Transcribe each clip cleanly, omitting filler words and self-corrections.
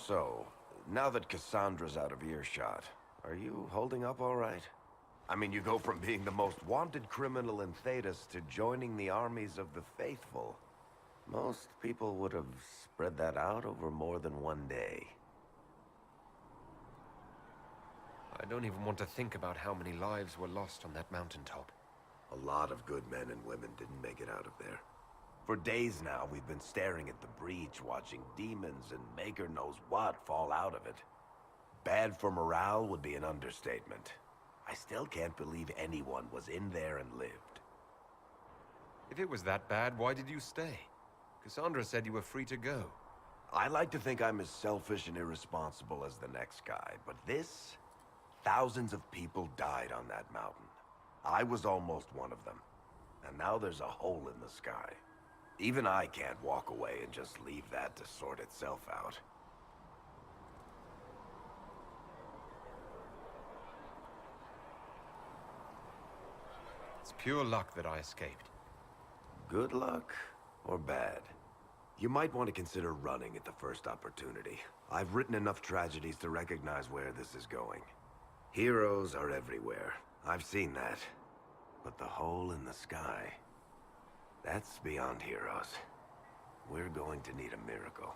So, now that Cassandra's out of earshot, are you holding up all right? I mean, you go from being the most wanted criminal in Thedas to joining the armies of the faithful. Most people would have spread that out over more than one day. I don't even want to think about how many lives were lost on that mountaintop. A lot of good men and women didn't make it out of there. For days now, we've been staring at the breach, watching demons and maker knows what fall out of it. Bad for morale would be an understatement. I still can't believe anyone was in there and lived. If it was that bad, why did you stay? Cassandra said you were free to go. I like to think I'm as selfish and irresponsible as the next guy, but this... Thousands of people died on that mountain. I was almost one of them. And now there's a hole in the sky. Even I can't walk away and just leave that to sort itself out. It's pure luck that I escaped. Good luck or bad? You might want to consider running at the first opportunity. I've written enough tragedies to recognize where this is going. Heroes are everywhere. I've seen that. But the hole in the sky... that's beyond heroes. We're going to need a miracle.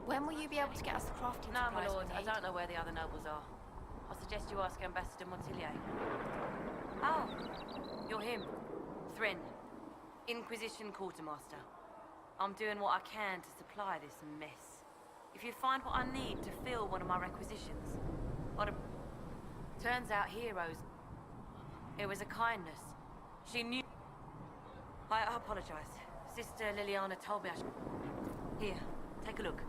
When will you be able to get us the crafting No, my supplies lord, we I need? don't know where the other nobles are. I suggest you ask Ambassador Montillier. Oh, you're him. Thrin, Inquisition Quartermaster. I'm doing what I can to supply this mess. If you find what I need to fill one of my requisitions, Turns out heroes. It was a kindness. She knew... I apologize. Sister Liliana told me I should... Here, take a look.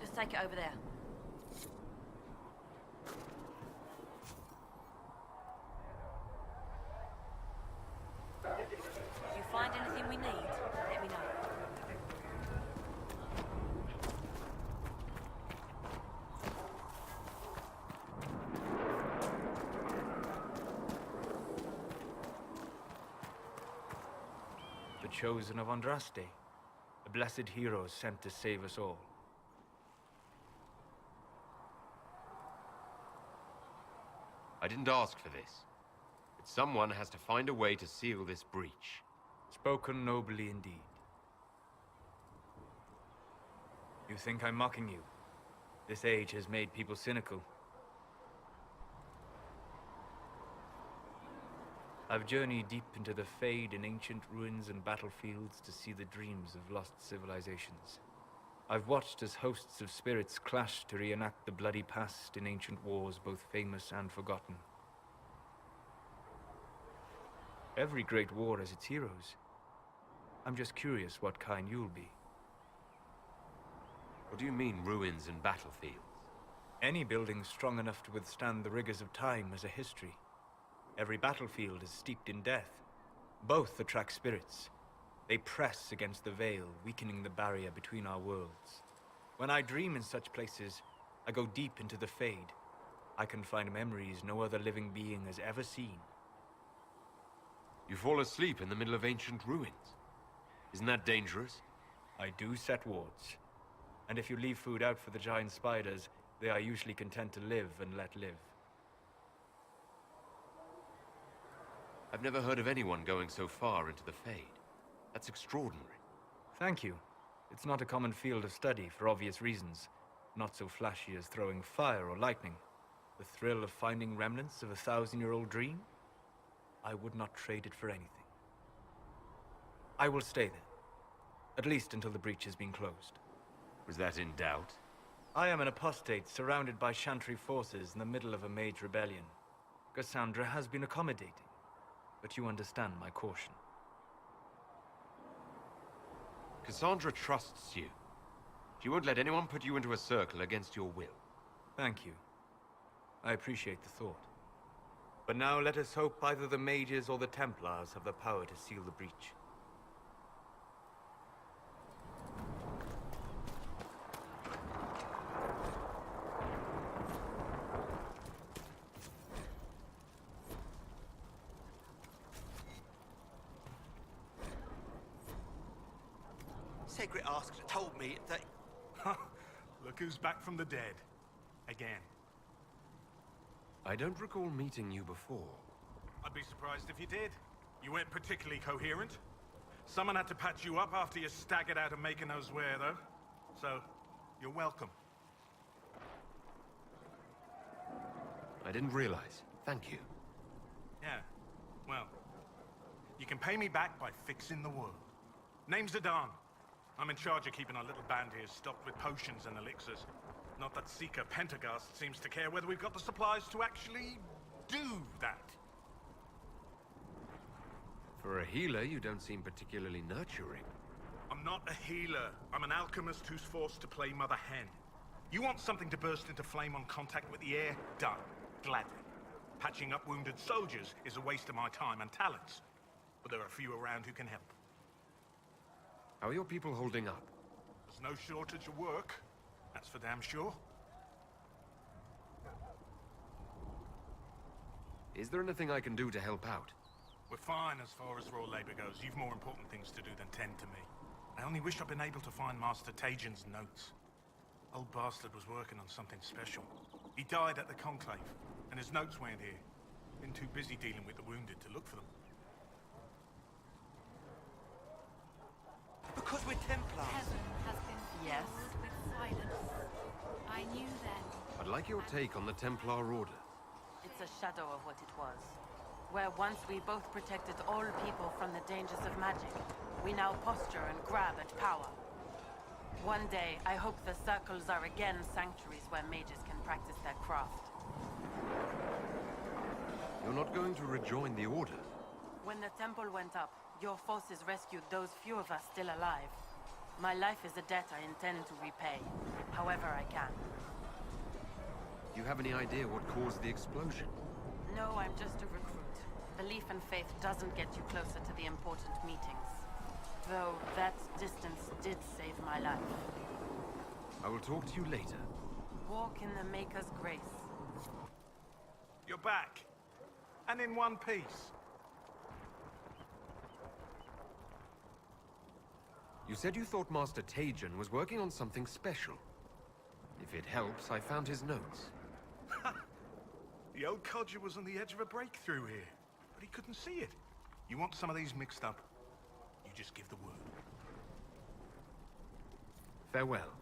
Just take it over there. If you find anything we need, let me know. The chosen of Andraste, the blessed heroes sent to save us all. I didn't ask for this, but someone has to find a way to seal this breach. Spoken nobly indeed. You think I'm mocking you? This age has made people cynical. I've journeyed deep into the Fade in ancient ruins and battlefields to see the dreams of lost civilizations. I've watched as hosts of spirits clash to reenact the bloody past in ancient wars, both famous and forgotten. Every great war has its heroes. I'm just curious what kind you'll be. What do you mean, ruins and battlefields? Any building strong enough to withstand the rigors of time has a history. Every battlefield is steeped in death. Both attract spirits. They press against the veil, weakening the barrier between our worlds. When I dream in such places, I go deep into the Fade. I can find memories no other living being has ever seen. You fall asleep in the middle of ancient ruins. Isn't that dangerous? I do set wards. And if you leave food out for the giant spiders, they are usually content to live and let live. I've never heard of anyone going so far into the Fade. That's extraordinary. Thank you. It's not a common field of study for obvious reasons. Not so flashy as throwing fire or lightning. The thrill of finding remnants of a 1,000-year-old dream? I would not trade it for anything. I will stay there. At least until the breach has been closed. Was that in doubt? I am an apostate surrounded by Chantry forces in the middle of a mage rebellion. Cassandra has been accommodating, but you understand my caution. Cassandra trusts you. She won't let anyone put you into a circle against your will. Thank you. I appreciate the thought. But now let us hope either the mages or the Templars have the power to seal the breach. Segret asked told me that... Look who's back from the dead. Again. I don't recall meeting you before. I'd be surprised if you did. You weren't particularly coherent. Someone had to patch you up after you staggered out of making those wear, though. So, you're welcome. I didn't realize. Thank you. Yeah, well, you can pay me back by fixing the world. Name's Adan. I'm in charge of keeping our little band here stocked with potions and elixirs. Not that Seeker Pentagast seems to care whether we've got the supplies to actually do that. For a healer, you don't seem particularly nurturing. I'm not a healer. I'm an alchemist who's forced to play Mother Hen. You want something to burst into flame on contact with the air? Done. Gladly. Patching up wounded soldiers is a waste of my time and talents. But there are a few around who can help. How are your people holding up? There's no shortage of work. That's for damn sure. Is there anything I can do to help out? We're fine as far as raw labor goes. You've more important things to do than tend to me. I only wish I'd been able to find Master Tajan's notes. Old bastard was working on something special. He died at the Conclave, and his notes weren't here. Been too busy dealing with the wounded to look for them. Because we're Templars. Heaven has been Yes? filled with silence. I knew then. I'd like your take on the Templar Order. It's a shadow of what it was. Where once we both protected all people from the dangers of magic, we now posture and grab at power. One day, I hope the circles are again sanctuaries where mages can practice their craft. You're not going to rejoin the Order? When the temple went up, your forces rescued those few of us still alive. My life is a debt I intend to repay, however I can. Do you have any idea what caused the explosion? No, I'm just a recruit. Belief and faith doesn't get you closer to the important meetings. Though that distance did save my life. I will talk to you later. Walk in the Maker's grace. You're back. And in one piece. You said you thought Master Tajan was working on something special. If it helps, I found his notes. The old codger was on the edge of a breakthrough here, but he couldn't see it. You want some of these mixed up? You just give the word. Farewell.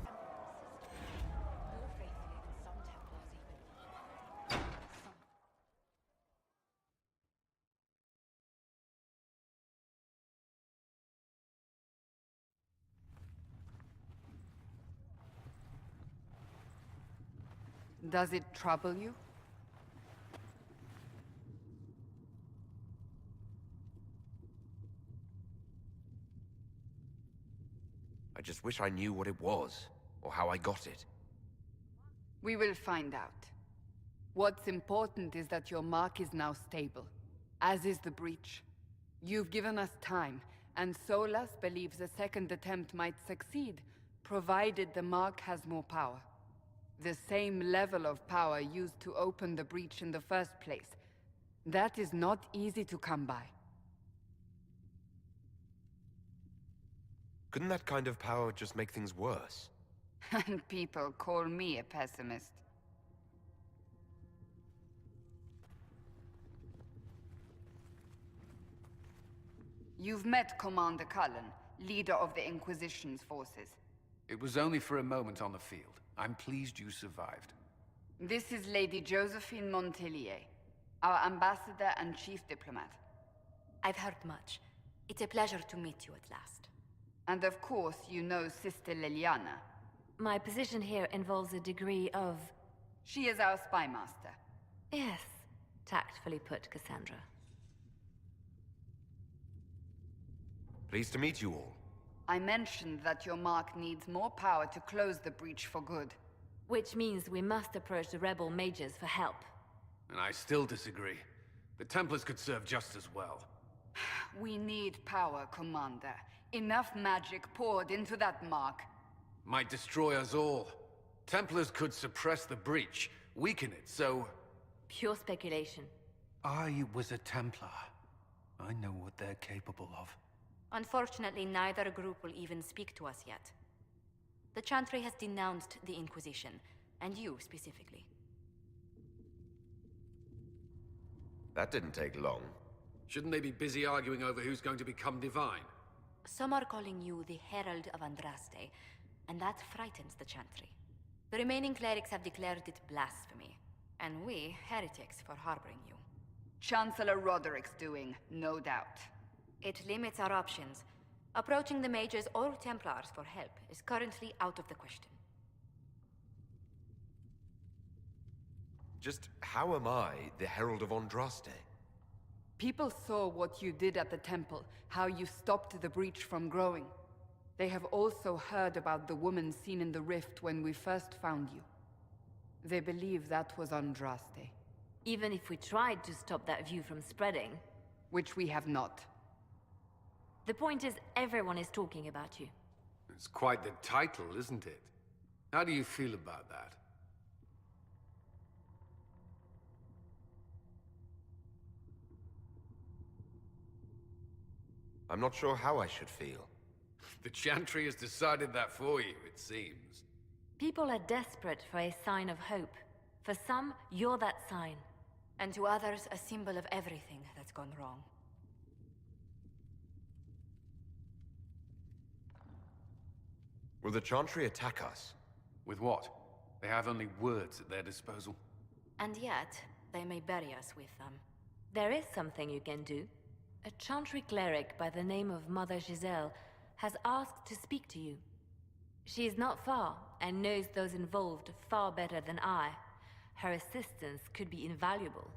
More faithfully than some Templars even. Does it trouble you? I just wish I knew what it was, or how I got it. We will find out. What's important is that your mark is now stable, as is the breach. You've given us time, and Solas believes a second attempt might succeed, provided the mark has more power. The same level of power used to open the breach in the first place. That is not easy to come by. Couldn't that kind of power just make things worse? And people call me a pessimist. You've met Commander Cullen, leader of the Inquisition's forces. It was only for a moment on the field. I'm pleased you survived. This is Lady Josephine Montelier, our ambassador and chief diplomat. I've heard much. It's a pleasure to meet you at last. And of course, you know Sister Liliana. My position here involves a degree of... She is our spy master. Yes, tactfully put, Cassandra. Pleased to meet you all. I mentioned that your mark needs more power to close the breach for good. Which means we must approach the rebel mages for help. And I still disagree. The Templars could serve just as well. We need power, Commander. Enough magic poured into that mark. Might destroy us all. Templars could suppress the breach, weaken it, so... Pure speculation. I was a Templar. I know what they're capable of. Unfortunately, neither group will even speak to us yet. The Chantry has denounced the Inquisition, and you specifically. That didn't take long. Shouldn't they be busy arguing over who's going to become divine? Some are calling you the Herald of Andraste, and that frightens the Chantry. The remaining clerics have declared it blasphemy, and we, heretics, for harboring you. Chancellor Roderick's doing, no doubt. It limits our options. Approaching the mages or Templars for help is currently out of the question. Just how am I the Herald of Andraste? People saw what you did at the temple, how you stopped the breach from growing. They have also heard about the woman seen in the rift when we first found you. They believe that was Andraste. Even if we tried to stop that view from spreading. Which we have not. The point is, everyone is talking about you. It's quite the title, isn't it? How do you feel about that? I'm not sure how I should feel. The Chantry has decided that for you, it seems. People are desperate for a sign of hope. For some, you're that sign. And to others, a symbol of everything that's gone wrong. Will the Chantry attack us? With what? They have only words at their disposal. And yet, they may bury us with them. There is something you can do. A Chantry cleric by the name of Mother Giselle has asked to speak to you. She is not far, and knows those involved far better than I. Her assistance could be invaluable.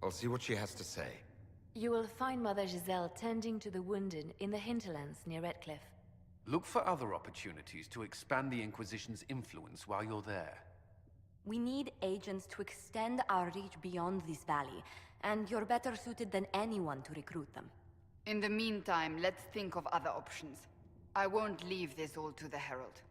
I'll see what she has to say. You will find Mother Giselle tending to the wounded in the hinterlands near Redcliffe. Look for other opportunities to expand the Inquisition's influence while you're there. We need agents to extend our reach beyond this valley, and you're better suited than anyone to recruit them. In the meantime, let's think of other options. I won't leave this all to the Herald.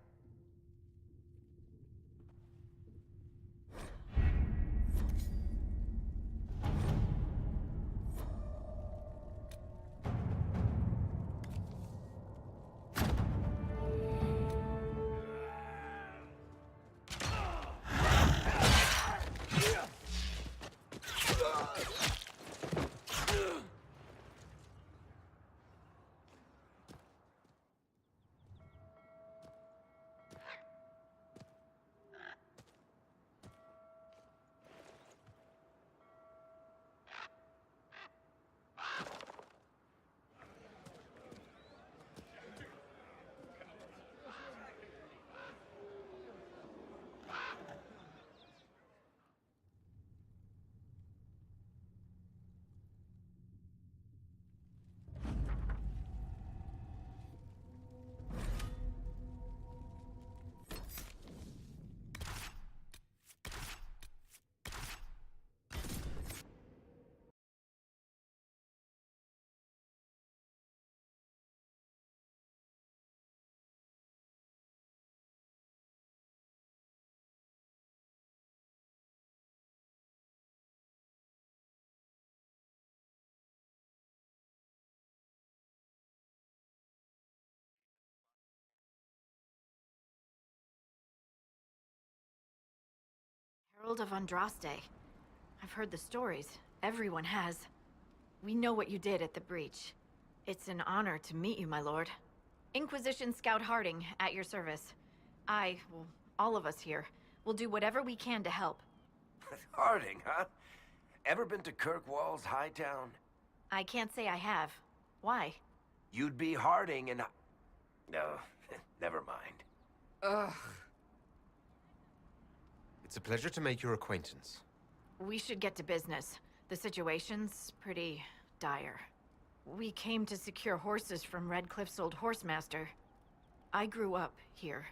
Herald of Andraste. I've heard the stories. Everyone has. We know what you did at the breach. It's an honor to meet you, my lord. Inquisition Scout Harding, at your service. Well, all of us here, will do whatever we can to help. Harding, huh? Ever been to Kirkwall's Hightown? I can't say I have. Why? You'd be Harding and... No, never mind. Ugh. It's a pleasure to make your acquaintance. We should get to business. The situation's pretty dire. We came to secure horses from Redcliffe's old horsemaster. I grew up here,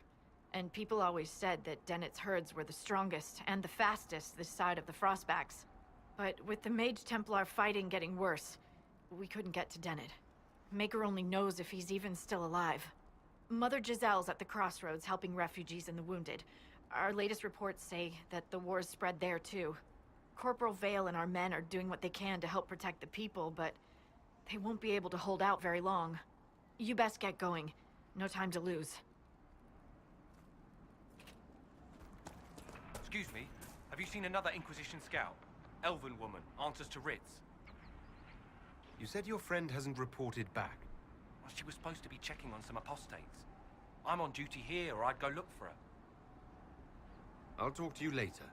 and people always said that Dennett's herds were the strongest and the fastest this side of the Frostbacks. But with the Mage Templar fighting getting worse, we couldn't get to Dennett. Maker only knows if he's even still alive. Mother Giselle's at the crossroads helping refugees and the wounded. Our latest reports say that the war's spread there too. Corporal Vale and our men are doing what they can to help protect the people, but they won't be able to hold out very long. You best get going. No time to lose. Excuse me, have you seen another Inquisition scout? Elven woman, answers to writs. You said your friend hasn't reported back. Well, she was supposed to be checking on some apostates. I'm on duty here, or I'd go look for her. I'll talk to you later.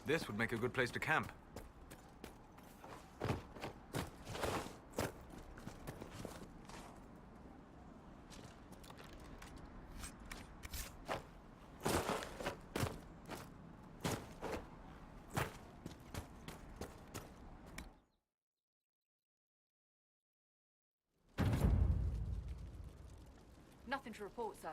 This would make a good place to camp. Nothing to report, sir.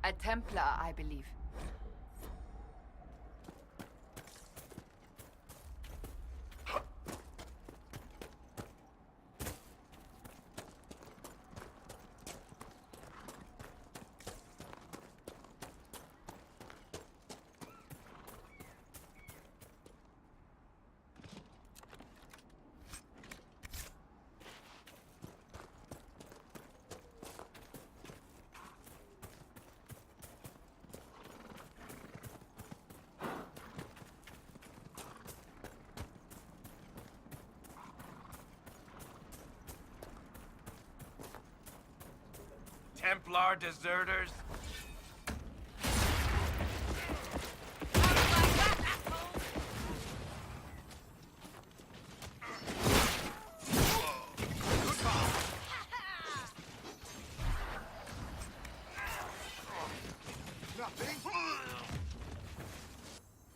A Templar, I believe. Templar deserters?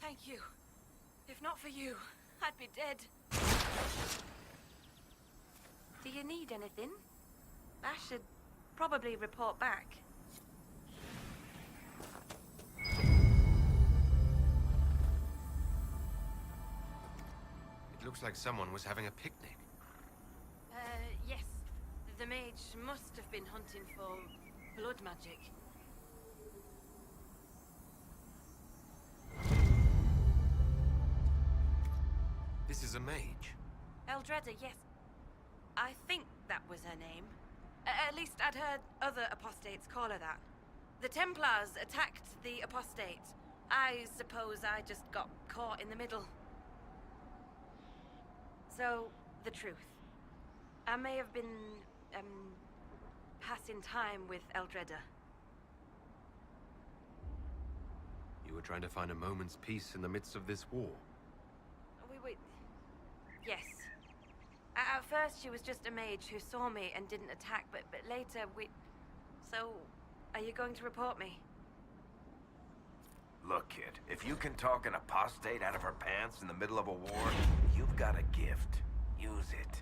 Thank you. If not for you, I'd be dead. Do you need anything? I should probably report back. It looks like someone was having a picnic. Yes. The mage must have been hunting for blood magic. This is a mage. Eldreda, yes. I think that was her name. At least I'd heard other apostates call her that. The Templars attacked the apostate. I suppose I just got caught in the middle. So, the truth. I may have been, passing time with Eldreda. You were trying to find a moment's peace in the midst of this war. Yes. At first, she was just a mage who saw me and didn't attack, but later So, are you going to report me? Look, kid, if you can talk an apostate out of her pants in the middle of a war, you've got a gift. Use it.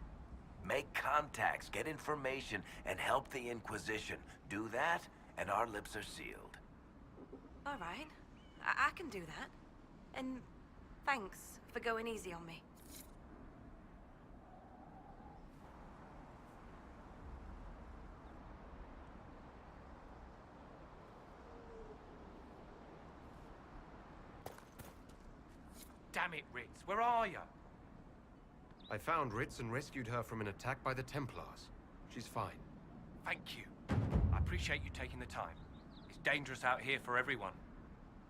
Make contacts, get information, and help the Inquisition. Do that, and our lips are sealed. All right. I can do that. And thanks for going easy on me. Damn it, Ritz, where are you? I found Ritz and rescued her from an attack by the Templars. She's fine. Thank you. I appreciate you taking the time. It's dangerous out here for everyone.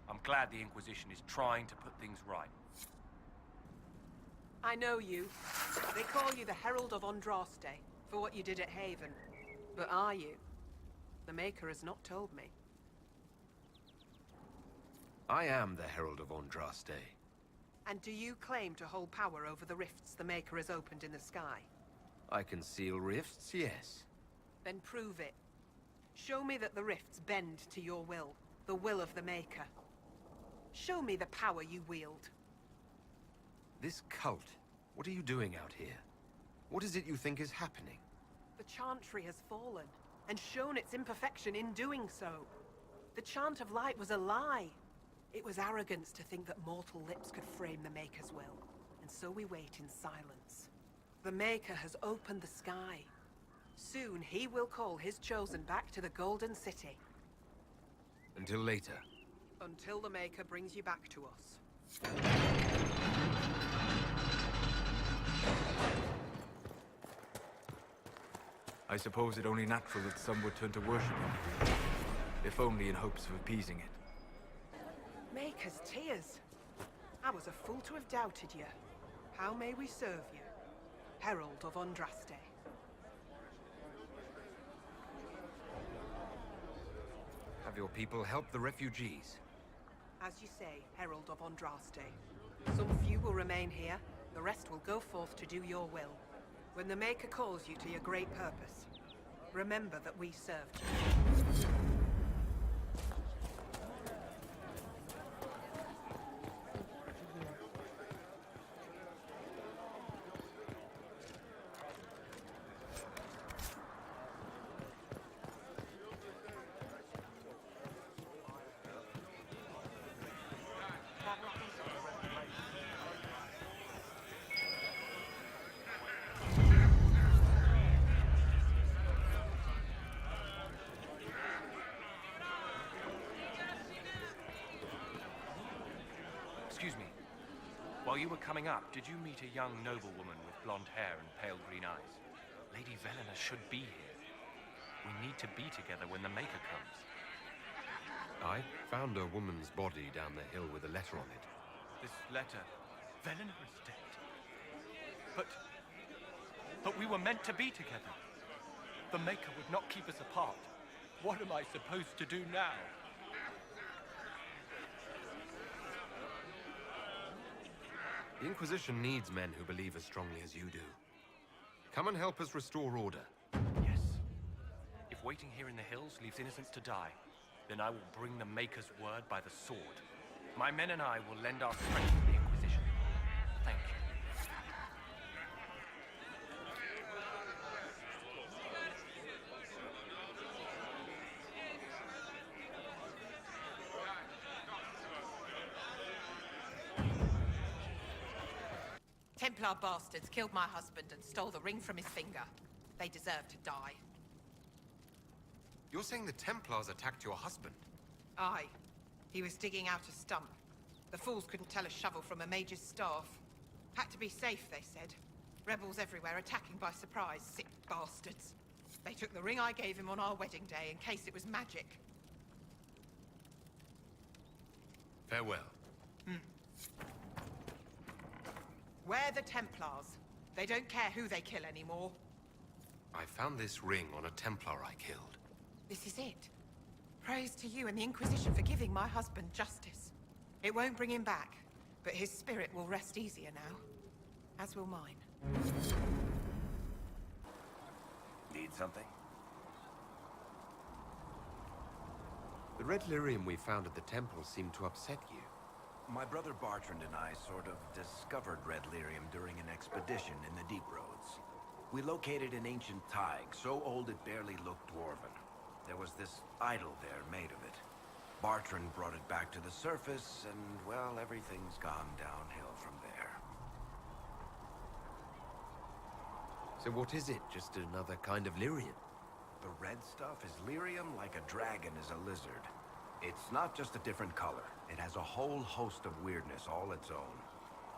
I'm glad the Inquisition is trying to put things right. I know you. They call you the Herald of Andraste for what you did at Haven. But are you? The Maker has not told me. I am the Herald of Andraste. And do you claim to hold power over the rifts the Maker has opened in the sky? I can seal rifts, yes. Then prove it. Show me that the rifts bend to your will, the will of the Maker. Show me the power you wield. This cult, what are you doing out here? What is it you think is happening? The Chantry has fallen, and shown its imperfection in doing so. The Chant of Light was a lie. It was arrogance to think that mortal lips could frame the Maker's will, and so we wait in silence. The Maker has opened the sky. Soon he will call his chosen back to the Golden City. Until later. Until the Maker brings you back to us. I suppose it only natural that some would turn to worship him, if only in hopes of appeasing it. Maker's tears. I was a fool to have doubted you. How may we serve you? Herald of Andraste. Have your people help the refugees? As you say, Herald of Andraste. Some few will remain here, the rest will go forth to do your will. When the Maker calls you to your great purpose, remember that we served you. Excuse me. While you were coming up, did you meet a young noblewoman with blonde hair and pale green eyes? Lady Velena should be here. We need to be together when the Maker comes. I found a woman's body down the hill with a letter on it. This letter... Velena is dead. But we were meant to be together. The Maker would not keep us apart. What am I supposed to do now? The Inquisition needs men who believe as strongly as you do. Come and help us restore order. Yes. If waiting here in the hills leaves innocents to die, then I will bring the Maker's word by the sword. My men and I will lend our strength to the Inquisition. Thank you. Templar bastards killed my husband and stole the ring from his finger. They deserve to die. You're saying the Templars attacked your husband? Aye. He was digging out a stump. The fools couldn't tell a shovel from a mage's staff. Had to be safe, they said. Rebels everywhere attacking by surprise, sick bastards. They took the ring I gave him on our wedding day in case it was magic. Farewell. Where the Templars? They don't care who they kill anymore. I found this ring on a Templar I killed. This is it. Praise to you and the Inquisition for giving my husband justice. It won't bring him back, but his spirit will rest easier now. As will mine. Need something? The red lyrium we found at the temple seemed to upset you. My brother Bartrand and I sort of discovered red lyrium during an expedition in the Deep Roads. We located an ancient thaig, so old it barely looked dwarven. There was this idol there made of it. Bartrand brought it back to the surface, and, well, everything's gone downhill from there. So what is it? Just another kind of lyrium? The red stuff is lyrium like a dragon is a lizard. It's not just a different color. It has a whole host of weirdness all its own.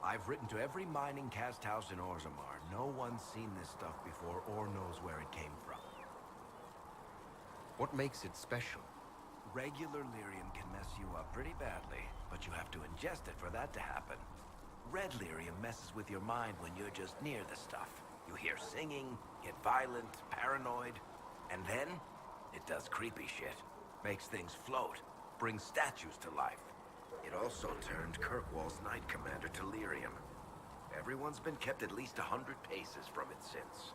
I've written to every mining cast house in Orzammar. No one's seen this stuff before or knows where it came from. What makes it special? Regular lyrium can mess you up pretty badly, but you have to ingest it for that to happen. Red lyrium messes with your mind when you're just near the stuff. You hear singing, get violent, paranoid, and then it does creepy shit. Makes things float, brings statues to life. It also turned Kirkwall's Knight Commander to lyrium. Everyone's been kept at least 100 paces from it since.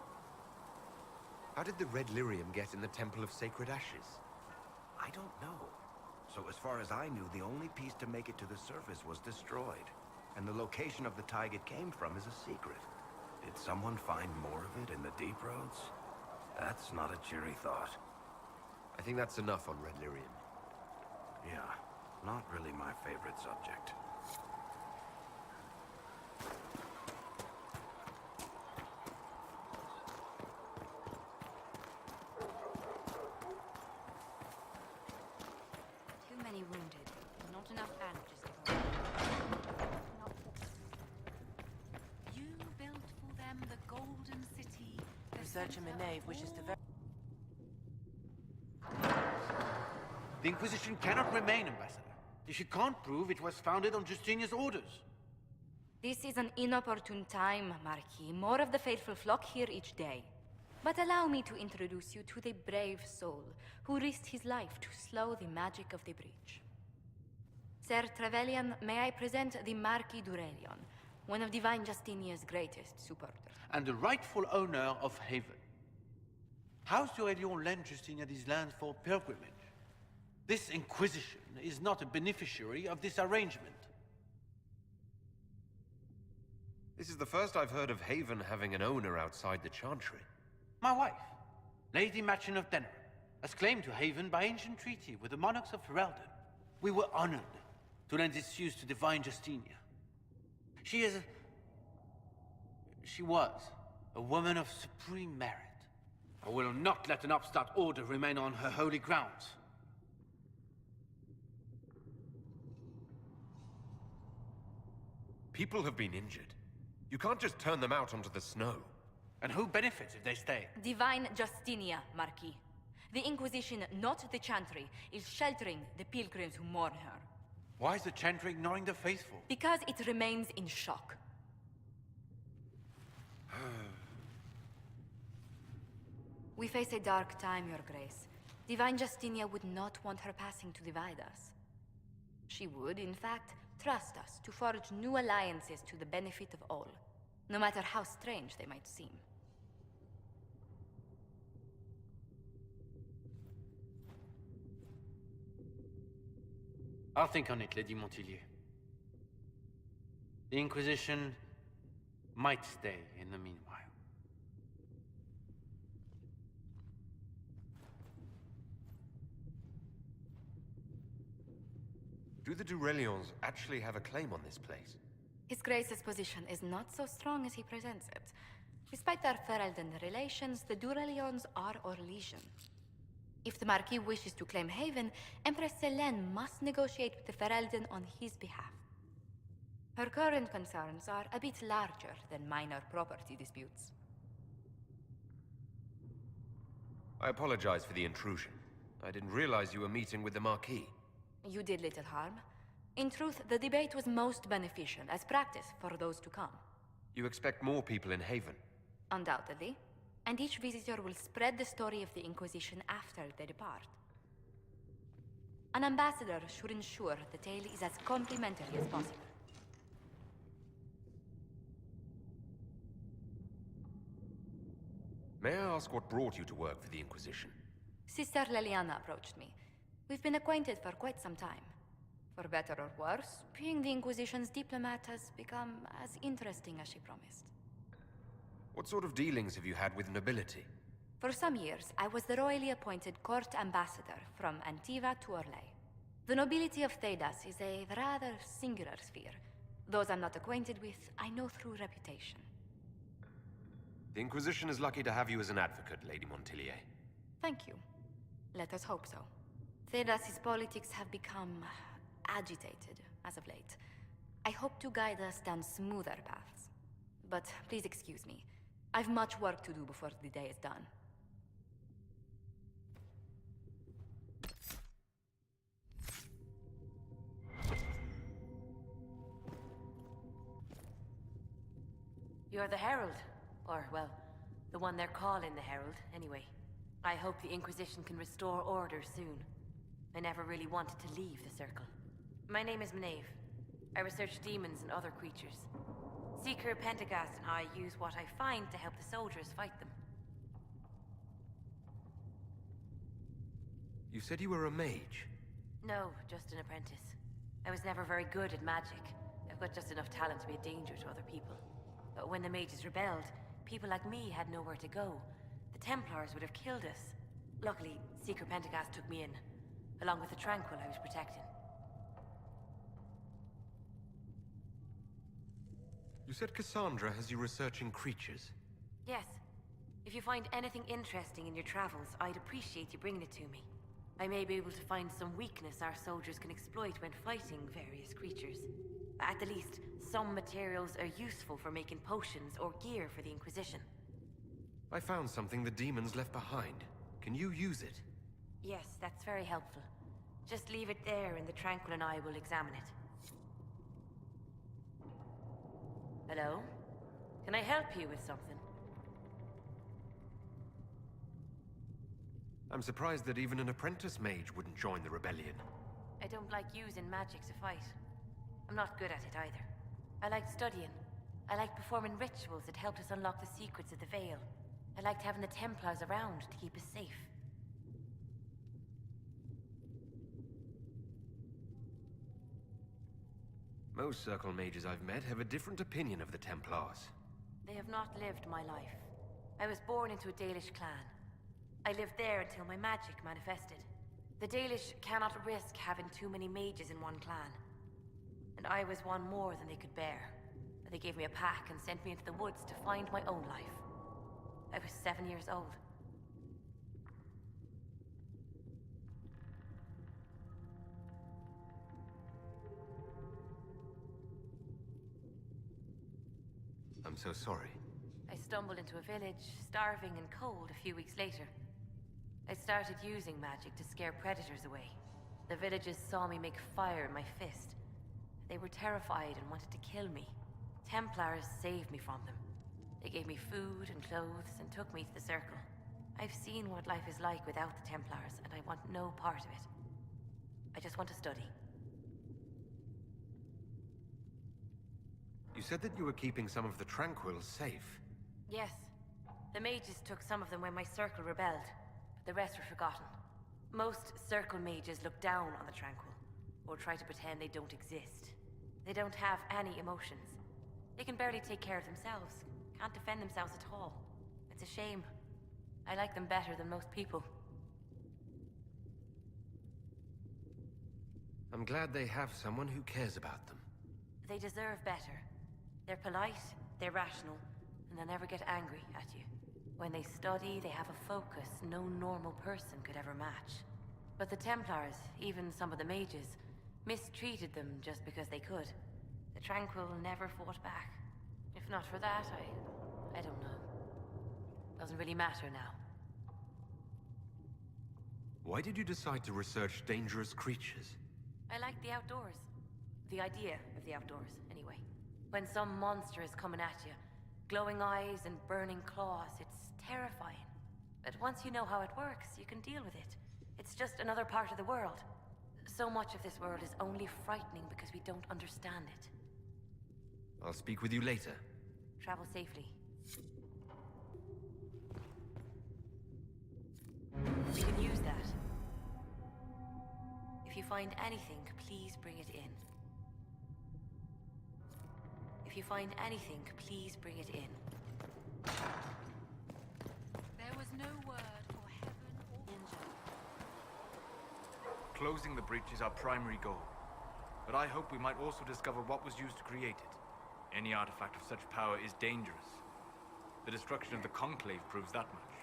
How did the red lyrium get in the Temple of Sacred Ashes? I don't know. So as far as I knew, the only piece to make it to the surface was destroyed. And the location of the tide it came from is a secret. Did someone find more of it in the deep roads? That's not a cheery thought. I think that's enough on red lyrium. Yeah, not really my favorite subject. Too many wounded. Not enough bandages to hold. You built for them the golden city. Researcher Menave wishes to The Inquisition cannot remain, Ambassador, if you can't prove it was founded on Justinia's orders. This is an inopportune time, Marquis. More of the faithful flock here each day. But allow me to introduce you to the brave soul who risked his life to slow the magic of the breach. Sir Trevelyan, may I present the Marquis d'Aurelion, one of Divine Justinia's greatest supporters. And the rightful owner of Haven. House d'Aurelion lent Justinia these lands for pilgrimage. This Inquisition is not a beneficiary of this arrangement. This is the first I've heard of Haven having an owner outside the Chantry. My wife, Lady Machin of Denner, has claimed to Haven by ancient treaty with the monarchs of Ferelden. We were honored to lend its use to Divine Justinia. She was a woman of supreme merit. I will not let an upstart order remain on her holy grounds. People have been injured. You can't just turn them out onto the snow. And who benefits if they stay? Divine Justinia, Marquis. The Inquisition, not the Chantry, is sheltering the pilgrims who mourn her. Why is the Chantry ignoring the faithful? Because it remains in shock. We face a dark time, Your Grace. Divine Justinia would not want her passing to divide us. She would, in fact, trust us to forge new alliances to the benefit of all, no matter how strange they might seem. I'll think on it, Lady Montillier. The Inquisition might stay in the meanwhile. Do the Durelions actually have a claim on this place? His Grace's position is not so strong as he presents it. Despite their Ferelden relations, the Durelions are Orlesian. If the Marquis wishes to claim Haven, Empress Selene must negotiate with the Ferelden on his behalf. Her current concerns are a bit larger than minor property disputes. I apologize for the intrusion. I didn't realize you were meeting with the Marquis. You did little harm. In truth, the debate was most beneficial as practice for those to come. You expect more people in Haven? Undoubtedly. And each visitor will spread the story of the Inquisition after they depart. An ambassador should ensure the tale is as complimentary as possible. May I ask what brought you to work for the Inquisition? Sister Leliana approached me. We've been acquainted for quite some time. For better or worse, being the Inquisition's diplomat has become as interesting as she promised. What sort of dealings have you had with nobility? For some years, I was the royally appointed court ambassador from Antiva to Orlais. The nobility of Thedas is a rather singular sphere. Those I'm not acquainted with, I know through reputation. The Inquisition is lucky to have you as an advocate, Lady Montillier. Thank you. Let us hope so. Thedas' politics have become agitated as of late. I hope to guide us down smoother paths. But please excuse me. I've much work to do before the day is done. You're the Herald. Or, well, the one they're calling the Herald, anyway. I hope the Inquisition can restore order soon. I never really wanted to leave the Circle. My name is Maeve. I research demons and other creatures. Seeker Pentagast and I use what I find to help the soldiers fight them. You said you were a mage? No, just an apprentice. I was never very good at magic. I've got just enough talent to be a danger to other people. But when the mages rebelled, people like me had nowhere to go. The Templars would have killed us. Luckily, Seeker Pentagast took me in, along with the Tranquil I was protecting. You said Cassandra has you researching creatures? Yes. If you find anything interesting in your travels, I'd appreciate you bringing it to me. I may be able to find some weakness our soldiers can exploit when fighting various creatures. At the least, some materials are useful for making potions or gear for the Inquisition. I found something the demons left behind. Can you use it? Yes, that's very helpful. Just leave it there and the Tranquil and I will examine it. Hello? Can I help you with something? I'm surprised that even an apprentice mage wouldn't join the rebellion. I don't like using magic to fight. I'm not good at it either. I like studying. I like performing rituals that helped us unlock the secrets of the Veil. I liked having the Templars around to keep us safe. Most Circle mages I've met have a different opinion of the Templars. They have not lived my life. I was born into a Dalish clan. I lived there until my magic manifested. The Dalish cannot risk having too many mages in one clan. And I was one more than they could bear. They gave me a pack and sent me into the woods to find my own life. I was 7 years old. I'm so sorry. I stumbled into a village, starving and cold a few weeks later. I started using magic to scare predators away. The villagers saw me make fire in my fist. They were terrified and wanted to kill me. Templars saved me from them. They gave me food and clothes and took me to the Circle. I've seen what life is like without the Templars, and I want no part of it. I just want to study. You said that you were keeping some of the Tranquils safe. Yes. The mages took some of them when my Circle rebelled, but the rest were forgotten. Most Circle mages look down on the Tranquil, or try to pretend they don't exist. They don't have any emotions. They can barely take care of themselves, can't defend themselves at all. It's a shame. I like them better than most people. I'm glad they have someone who cares about them. They deserve better. They're polite, they're rational, and they'll never get angry at you. When they study, they have a focus no normal person could ever match. But the Templars, even some of the mages, mistreated them just because they could. The Tranquil never fought back. If not for that, I don't know. Doesn't really matter now. Why did you decide to research dangerous creatures? I like the outdoors. The idea of the outdoors, anyway. When some monster is coming at you, glowing eyes and burning claws, it's terrifying. But once you know how it works, you can deal with it. It's just another part of the world. So much of this world is only frightening because we don't understand it. I'll speak with you later. Travel safely. We can use that. If you find anything, please bring it in. If you find anything, please bring it in. There was no word for heaven or Ninja. Closing the breach is our primary goal. But I hope we might also discover what was used to create it. Any artifact of such power is dangerous. The destruction of the Conclave proves that much.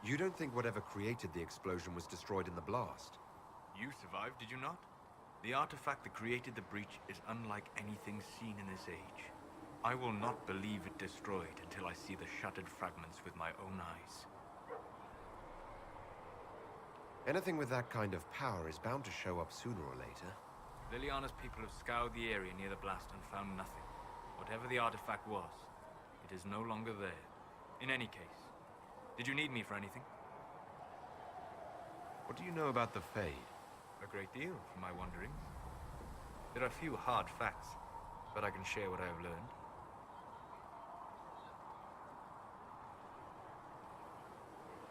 You don't think whatever created the explosion was destroyed in the blast? You survived, did you not? The artifact that created the breach is unlike anything seen in this age. I will not believe it destroyed until I see the shattered fragments with my own eyes. Anything with that kind of power is bound to show up sooner or later. Liliana's people have scoured the area near the blast and found nothing. Whatever the artifact was, it is no longer there. In any case, did you need me for anything? What do you know about the Fade? A great deal, from my wanderings. There are few hard facts, but I can share what I have learned.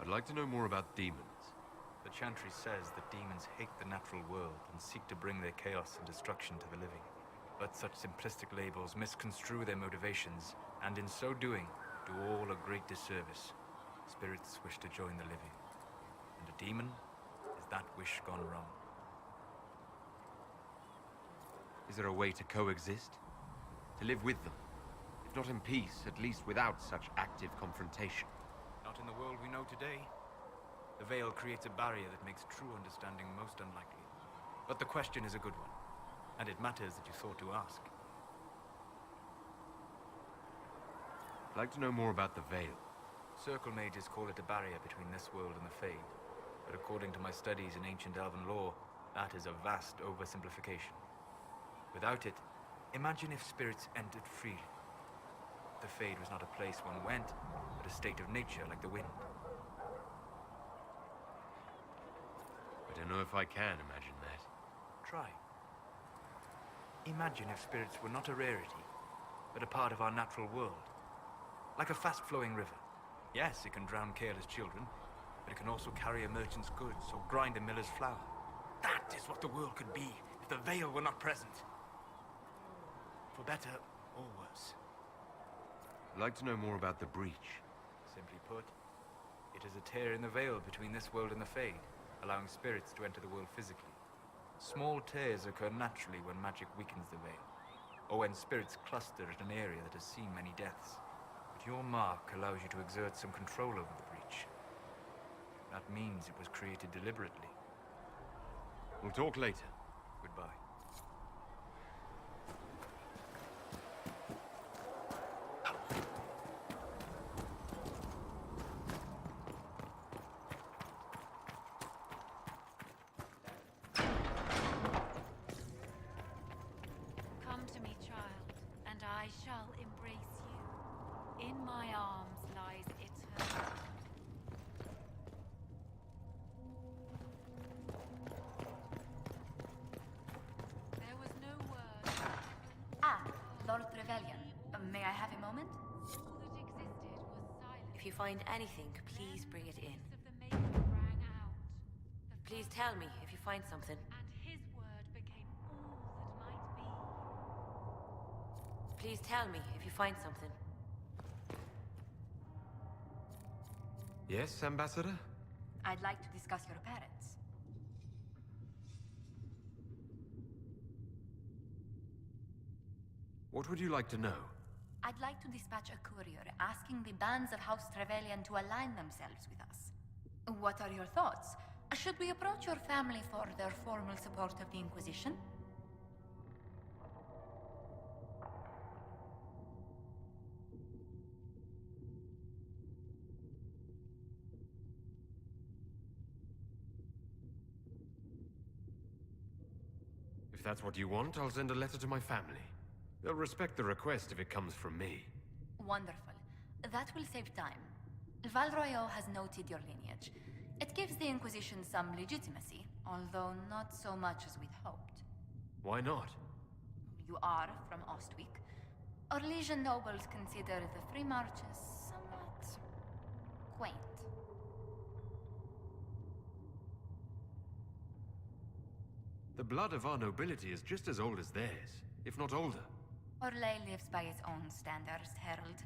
I'd like to know more about demons. The Chantry says that demons hate the natural world and seek to bring their chaos and destruction to the living. But such simplistic labels misconstrue their motivations, and in so doing, do all a great disservice. Spirits wish to join the living, and a demon is that wish gone wrong. Is there a way to coexist? To live with them? If not in peace, at least without such active confrontation? Not in the world we know today. The veil creates a barrier that makes true understanding most unlikely. But the question is a good one, and it matters that you thought to ask. I'd like to know more about the veil. Circle mages call it a barrier between this world and the Fade. But according to my studies in ancient elven lore, that is a vast oversimplification. Without it, imagine if spirits entered freely. The Fade was not a place one went, but a state of nature like the wind. I don't know if I can imagine that. Try. Imagine if spirits were not a rarity, but a part of our natural world. Like a fast-flowing river. Yes, it can drown careless children, but it can also carry a merchant's goods or grind a miller's flour. That is what the world could be if the veil were not present. For better or worse. I'd like to know more about the breach. Simply put, it is a tear in the veil between this world and the Fade, allowing spirits to enter the world physically. Small tears occur naturally when magic weakens the veil, or when spirits cluster at an area that has seen many deaths. But your mark allows you to exert some control over the breach. That means it was created deliberately. We'll talk later. Goodbye. Come to me, child, and I shall embrace you. In my arms lies eternity. There was no word. Ah, Lord Trevelyan. May I have a moment? All that existed was silence. If you find anything, please bring it in. Of the maker rang out. The Please tell me if you find something. and his word became all that might be. Please tell me if you find something. Yes, Ambassador? I'd like to discuss your parents. What would you like to know? I'd like to dispatch a courier asking the bands of House Trevelyan to align themselves with us. What are your thoughts? Should we approach your family for their formal support of the Inquisition? If that's what you want, I'll send a letter to my family. They'll respect the request if it comes from me. Wonderful. That will save time. Val Royeaux has noted your lineage. It gives the Inquisition some legitimacy, although not so much as we'd hoped. Why not? You are from Ostwick. Orlesian nobles consider the Free Marches somewhat quaint. The blood of our nobility is just as old as theirs, if not older. Orlais lives by its own standards, Herald.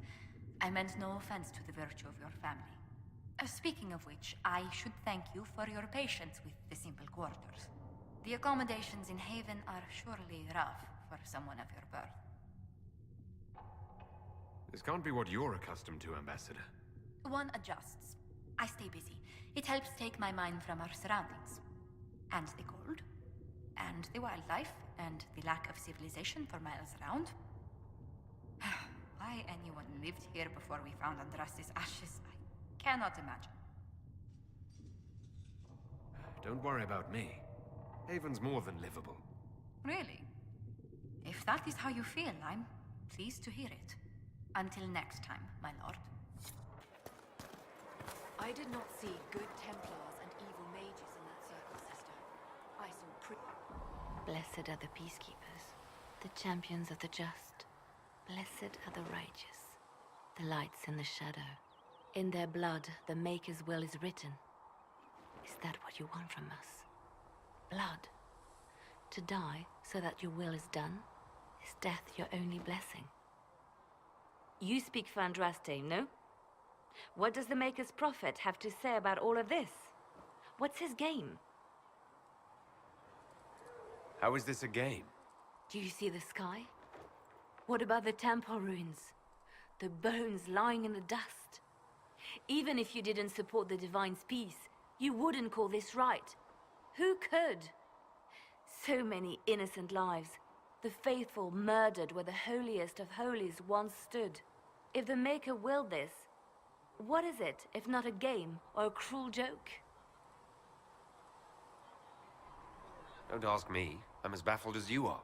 I meant no offense to the virtue of your family. Speaking of which, I should thank you for your patience with the simple quarters. The accommodations in Haven are surely rough for someone of your birth. This can't be what you're accustomed to, Ambassador. One adjusts. I stay busy. It helps take my mind from our surroundings. And the cold. And the wildlife. And the lack of civilization for miles around. Why anyone lived here before we found Andras's ashes, I cannot imagine. Don't worry about me. Haven's more than livable. Really? If that is how you feel, I'm Pleased to hear it. Until next time, my lord. I did not see good Templars and evil mages in that circle, sister. I saw Blessed are the peacekeepers, the champions of the just. Blessed are the righteous, the lights in the shadow. In their blood, the Maker's will is written. Is that what you want from us? Blood? To die so that your will is done? Is death your only blessing? You speak for Andraste, no? What does the Maker's prophet have to say about all of this? What's his game? How is this a game? Do you see the sky? What about the temple ruins? The bones lying in the dust? Even if you didn't support the Divine's peace, you wouldn't call this right. Who could? So many innocent lives. The faithful murdered where the holiest of holies once stood. If the Maker willed this, what is it if not a game or a cruel joke? Don't ask me. I'm as baffled as you are.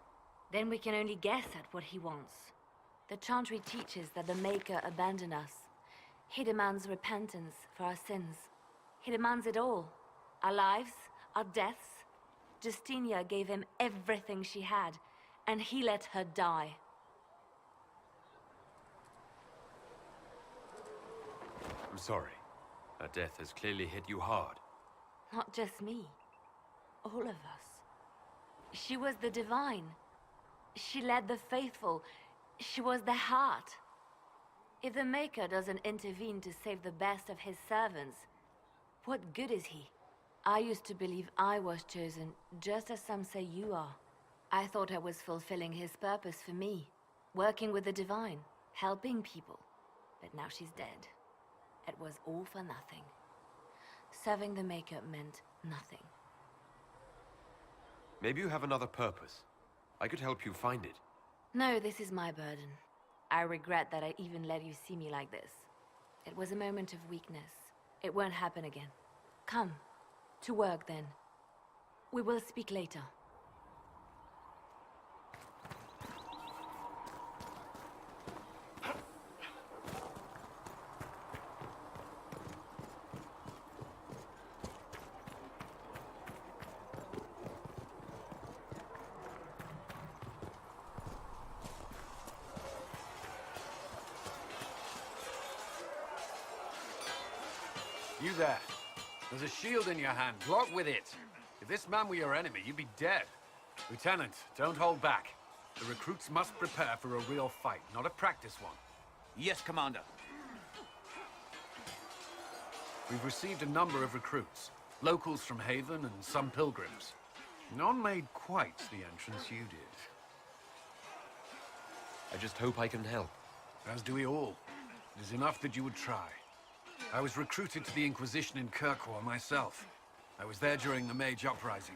Then we can only guess at what he wants. The Chantry teaches that the Maker abandoned us. He demands repentance for our sins. He demands it all. Our lives, our deaths. Justinia gave him everything she had, and he let her die. I'm sorry. Her death has clearly hit you hard. Not just me. All of us. She was the Divine. She led the faithful. She was their heart. If the Maker doesn't intervene to save the best of his servants, what good is he? I used to believe I was chosen, just as some say you are. I thought I was fulfilling his purpose for me, working with the Divine, helping people. But now she's dead. It was all for nothing. Serving the Maker meant nothing. Maybe you have another purpose. I could help you find it. No, this is my burden. I regret that I even let you see me like this. It was a moment of weakness. It won't happen again. Come. To work, then. We will speak later. You there. There's a shield in your hand. Block with it. If this man were your enemy, you'd be dead. Lieutenant, don't hold back. The recruits must prepare for a real fight, not a practice one. Yes, Commander. We've received a number of recruits. Locals from Haven and some pilgrims. None made quite the entrance you did. I just hope I can help. As do we all. It is enough that you would try. I was recruited to the Inquisition in Kirkwall myself. I was there during the Mage Uprising.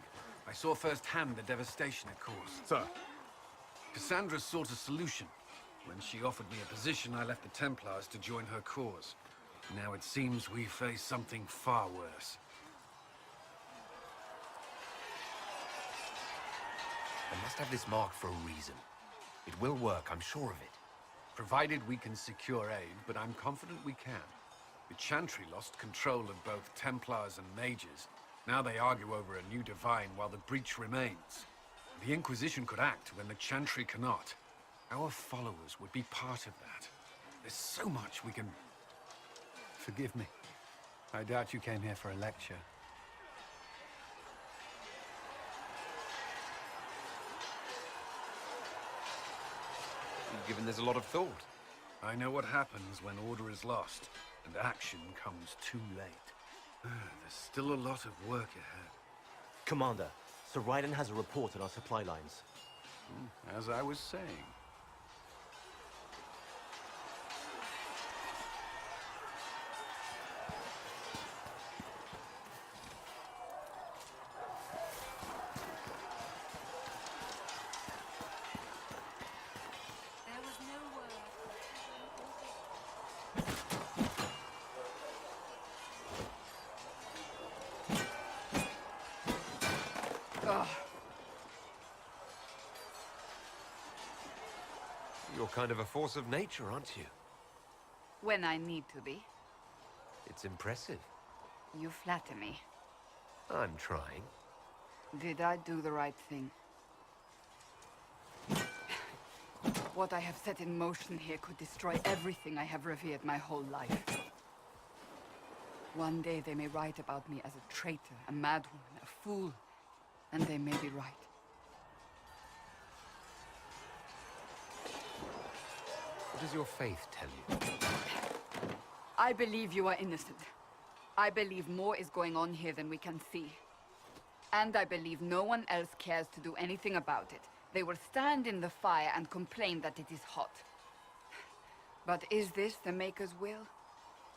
I saw firsthand the devastation it caused. Sir. Cassandra sought a solution. When she offered me a position, I left the Templars to join her cause. Now it seems we face something far worse. I must have this marked for a reason. It will work, I'm sure of it. Provided we can secure aid, but I'm confident we can. The Chantry lost control of both Templars and Mages. Now they argue over a new Divine while the breach remains. The Inquisition could act when the Chantry cannot. Our followers would be part of that. There's so much we can... Forgive me. I doubt you came here for a lecture. You've given this a lot of thought. I know what happens when order is lost, and action comes too late. There's still a lot of work ahead. Commander, Sir Raiden has a report on our supply lines. As I was saying. You're kind of a force of nature, aren't you? When I need to be. It's impressive. You flatter me. I'm trying. Did I do the right thing? What I have set in motion here could destroy everything I have revered my whole life. One day they may write about me as a traitor, a madwoman, a fool, and they may be right. What does your faith tell you? I believe you are innocent. I believe more is going on here than we can see. And I believe no one else cares to do anything about it. They will stand in the fire and complain that it is hot. But is this the Maker's will?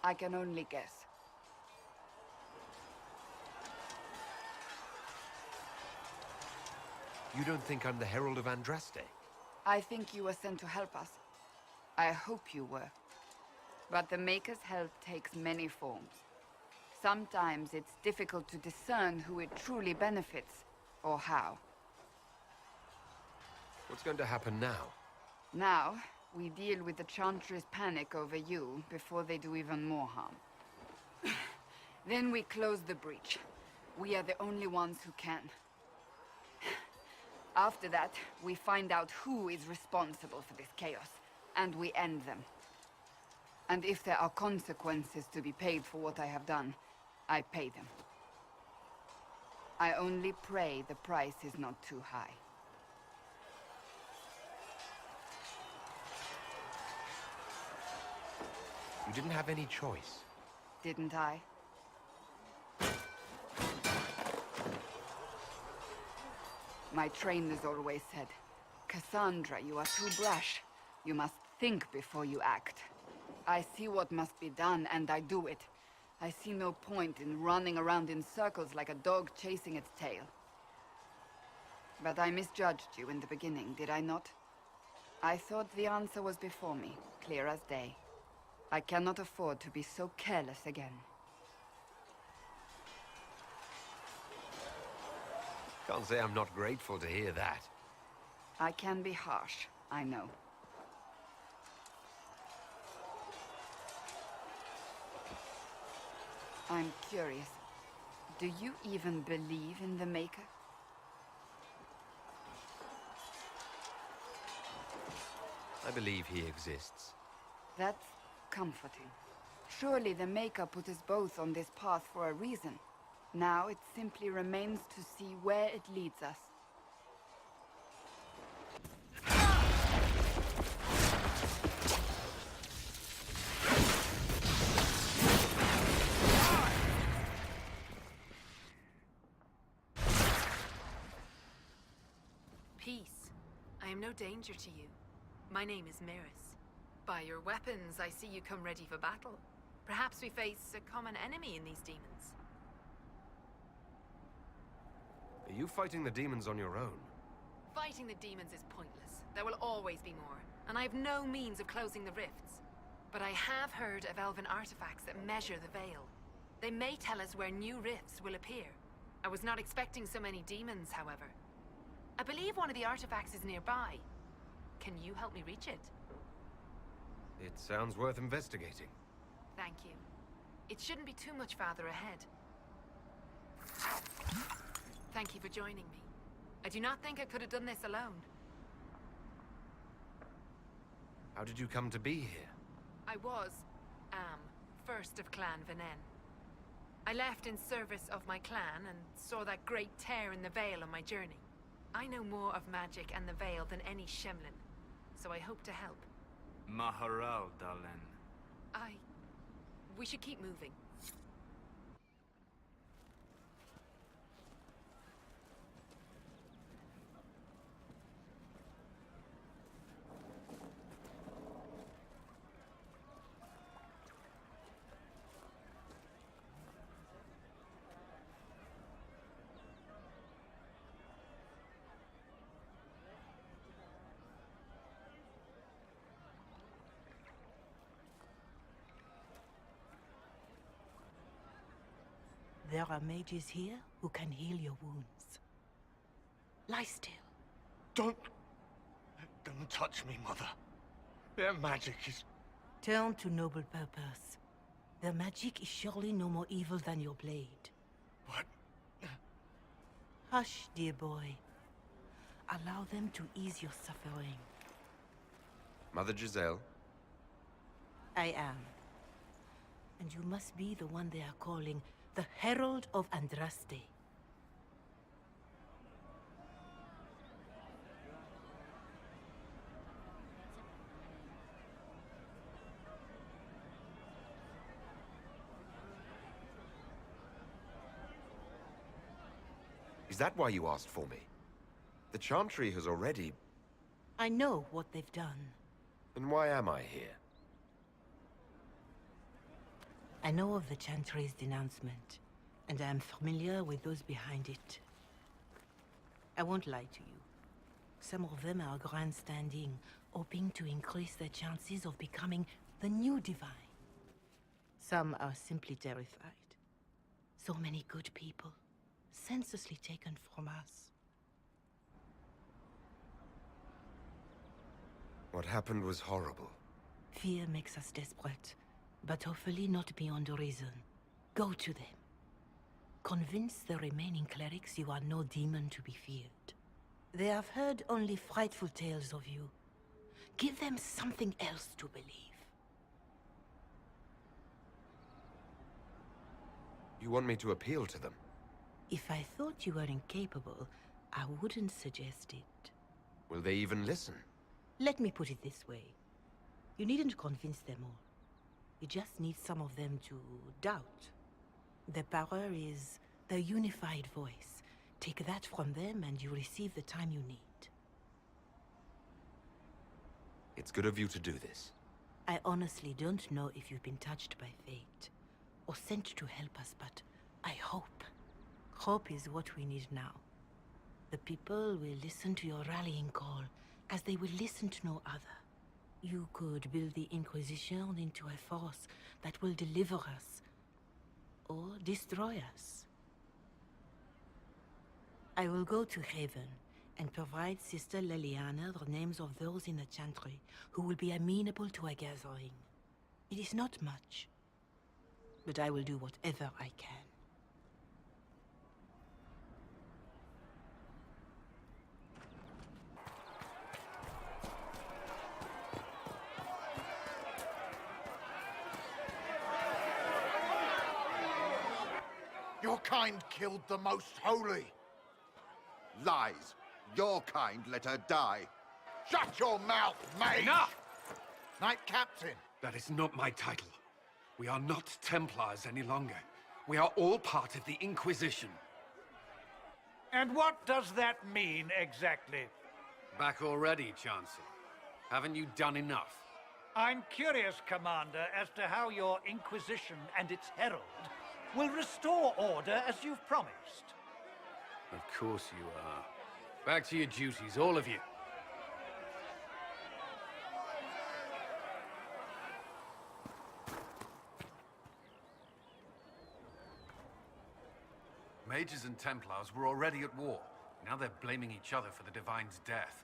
I can only guess. You don't think I'm the Herald of Andraste? I think you were sent to help us. I hope you were. But the Maker's help takes many forms. Sometimes it's difficult to discern who it truly benefits, or how. What's going to happen now? Now, we deal with the Chantry's panic over you before they do even more harm. Then we close the breach. We are the only ones who can. After that, we find out who is responsible for this chaos, and we end them. And if there are consequences to be paid for what I have done, I pay them. I only pray the price is not too high. You didn't have any choice. Didn't I? My trainers always said, Cassandra, you are too brash. You must think before you act. I see what must be done, and I do it. I see no point in running around in circles like a dog chasing its tail. But I misjudged you in the beginning, did I not? I thought the answer was before me, clear as day. I cannot afford to be so careless again. Can't say I'm not grateful to hear that. I can be harsh, I know. I'm curious. Do you even believe in the Maker? I believe he exists. That's comforting. Surely the Maker put us both on this path for a reason. Now it simply remains to see where it leads us. Peace. I am no danger to you. My name is Maris. By your weapons, I see you come ready for battle. Perhaps we face a common enemy in these demons. Are you fighting the demons on your own? Fighting the demons is pointless. There will always be more, and I have no means of closing the rifts. But I have heard of elven artifacts that measure the veil. They may tell us where new rifts will appear. I was not expecting so many demons, however. I believe one of the artifacts is nearby. Can you help me reach it? It sounds worth investigating. Thank you. It shouldn't be too much farther ahead. Thank you for joining me. I do not think I could have done this alone. How did you come to be here? I was, first of Clan Venen. I left in service of my clan and saw that great tear in the Veil on my journey. I know more of magic and the Veil than any Shemlin, so I hope to help. Maharal, Dalen. We should keep moving. There are mages here who can heal your wounds. Lie still. Don't touch me, Mother. Their magic is... Turn to noble purpose. Their magic is surely no more evil than your blade. What? Hush, dear boy. Allow them to ease your suffering. Mother Giselle? I am. And you must be the one they are calling the Herald of Andraste. Is that why you asked for me? The Chantry has already... I know what they've done. Then why am I here? I know of the Chantry's denouncement, and I am familiar with those behind it. I won't lie to you. Some of them are grandstanding, hoping to increase their chances of becoming the new divine. Some are simply terrified. So many good people, senselessly taken from us. What happened was horrible. Fear makes us desperate, but hopefully not beyond reason. Go to them. Convince the remaining clerics you are no demon to be feared. They have heard only frightful tales of you. Give them something else to believe. You want me to appeal to them? If I thought you were incapable, I wouldn't suggest it. Will they even listen? Let me put it this way. You needn't convince them all. You just need some of them to doubt. Their power is their unified voice. Take that from them and you receive the time you need. It's good of you to do this. I honestly don't know if you've been touched by fate, or sent to help us, but I hope. Hope is what we need now. The people will listen to your rallying call, as they will listen to no other. You could build the Inquisition into a force that will deliver us, or destroy us. I will go to Haven and provide Sister Leliana the names of those in the Chantry who will be amenable to a gathering. It is not much, but I will do whatever I can. Your kind killed the most holy. Lies. Your kind let her die. Shut your mouth, mate! Enough! Knight Captain. That is not my title. We are not Templars any longer. We are all part of the Inquisition. And what does that mean, exactly? Back already, Chancellor. Haven't you done enough? I'm curious, Commander, as to how your Inquisition and its Herald will restore order as you've promised. Of course you are. Back to your duties, all of you. Mages and Templars were already at war. Now they're blaming each other for the Divine's death.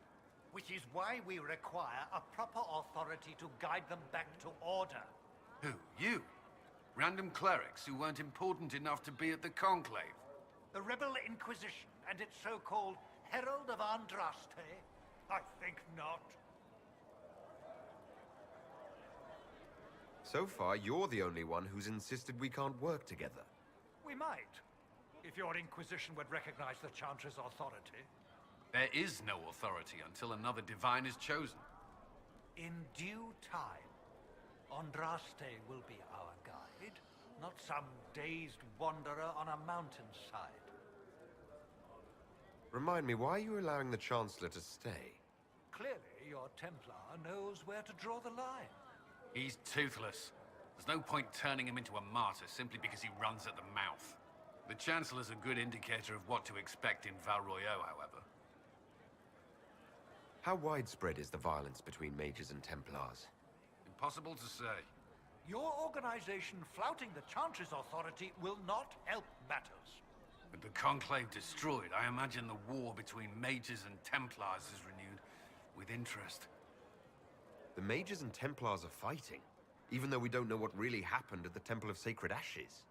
Which is why we require a proper authority to guide them back to order. Who? You? Random clerics who weren't important enough to be at the Conclave? The Rebel Inquisition and its so-called Herald of Andraste? I think not. So far, you're the only one who's insisted we can't work together. We might, if your Inquisition would recognize the Chantry's authority. There is no authority until another Divine is chosen. In due time, Andraste will be our guide, not some dazed wanderer on a mountainside. Remind me, why are you allowing the Chancellor to stay? Clearly, your Templar knows where to draw the line. He's toothless. There's no point turning him into a martyr simply because he runs at the mouth. The Chancellor's a good indicator of what to expect in Val Royeaux, however. How widespread is the violence between mages and Templars? Impossible to say. Your organization flouting the Chantry's authority will not help matters. With the Conclave destroyed, I imagine the war between mages and Templars is renewed with interest. The Mages and Templars are fighting, even though we don't know what really happened at the Temple of Sacred Ashes.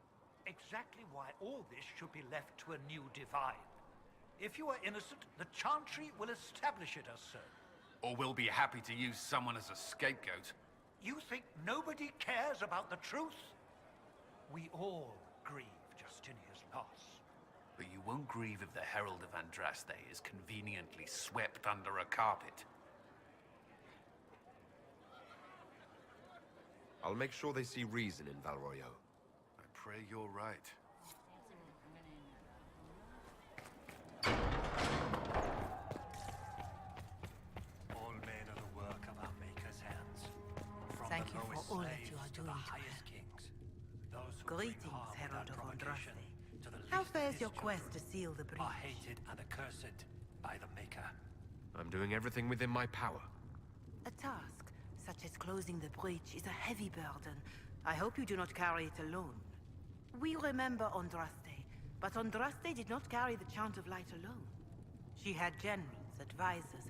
Exactly why all this should be left to a new divine. If you are innocent, the Chantry will establish it as so. Or we'll be happy to use someone as a scapegoat. You think nobody cares about the truth? We all grieve Justinia's loss. But you won't grieve if the Herald of Andraste is conveniently swept under a carpet. I'll make sure they see reason in Valroyo. I pray you're right. All men are the work of our Maker's hands. From Thank the you for lowest all that slaves you are to doing the to highest kings. Those who Greetings, bring harm Herald without of provocation Andraste. to the How least fares of your his quest children to seal the breach? are hated and accursed by the Maker. I'm doing everything within my power. A task, such as closing the breach, is a heavy burden. I hope you do not carry it alone. We remember Andraste, but Andraste did not carry the Chant of Light alone. She had generals, advisors,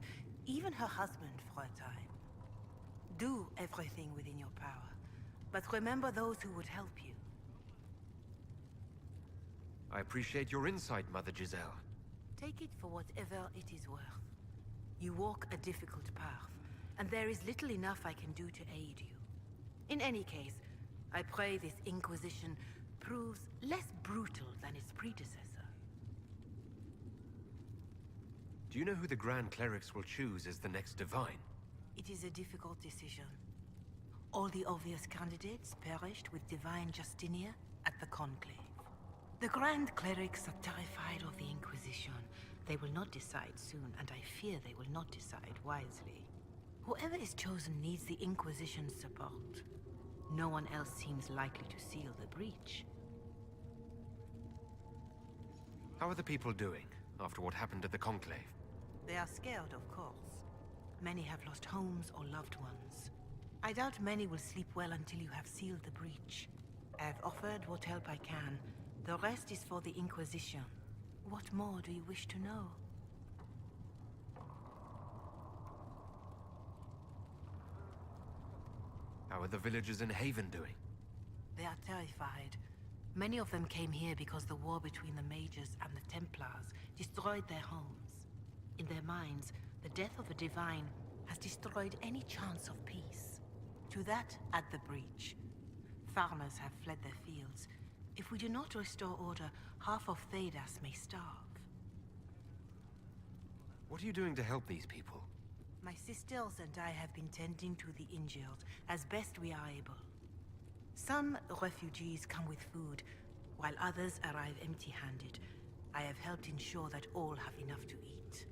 even her husband for a time. Do everything within your power, but remember those who would help you. I appreciate your insight, Mother Giselle. Take it for whatever it is worth. You walk a difficult path, and there is little enough I can do to aid you. In any case, I pray this Inquisition proves less brutal than its predecessor. Do you know who the Grand Clerics will choose as the next Divine? It is a difficult decision. All the obvious candidates perished with Divine Justinia at the Conclave. The Grand Clerics are terrified of the Inquisition. They will not decide soon, and I fear they will not decide wisely. Whoever is chosen needs the Inquisition's support. No one else seems likely to seal the breach. How are the people doing after what happened at the Conclave? They are scared, of course. Many have lost homes or loved ones. I doubt many will sleep well until you have sealed the breach. I have offered what help I can. The rest is for the Inquisition. What more do you wish to know? How are the villagers in Haven doing? They are terrified. Many of them came here because the war between the Mages and the Templars destroyed their homes. In their minds, the death of a Divine has destroyed any chance of peace. To that, add the breach. Farmers have fled their fields. If we do not restore order, half of Thedas may starve. What are you doing to help these people? My sisters and I have been tending to the injured as best we are able. Some refugees come with food, while others arrive empty-handed. I have helped ensure that all have enough to eat.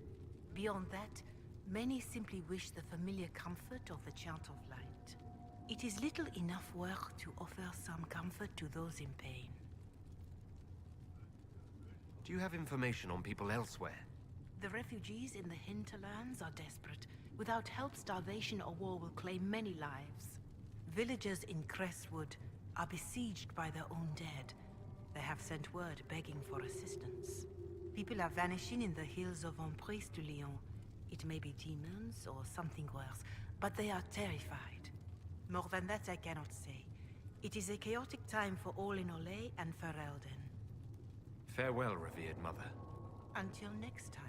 Beyond that, many simply wish the familiar comfort of the Chant of Light. It is little enough work to offer some comfort to those in pain. Do you have information on people elsewhere? The refugees in the hinterlands are desperate. Without help, starvation or war will claim many lives. Villagers in Crestwood are besieged by their own dead. They have sent word begging for assistance. People are vanishing in the hills of Emprise du Lion. It may be demons or something worse, but they are terrified. More than that I cannot say. It is a chaotic time for all in Olay and Ferelden. Farewell, revered mother. Until next time.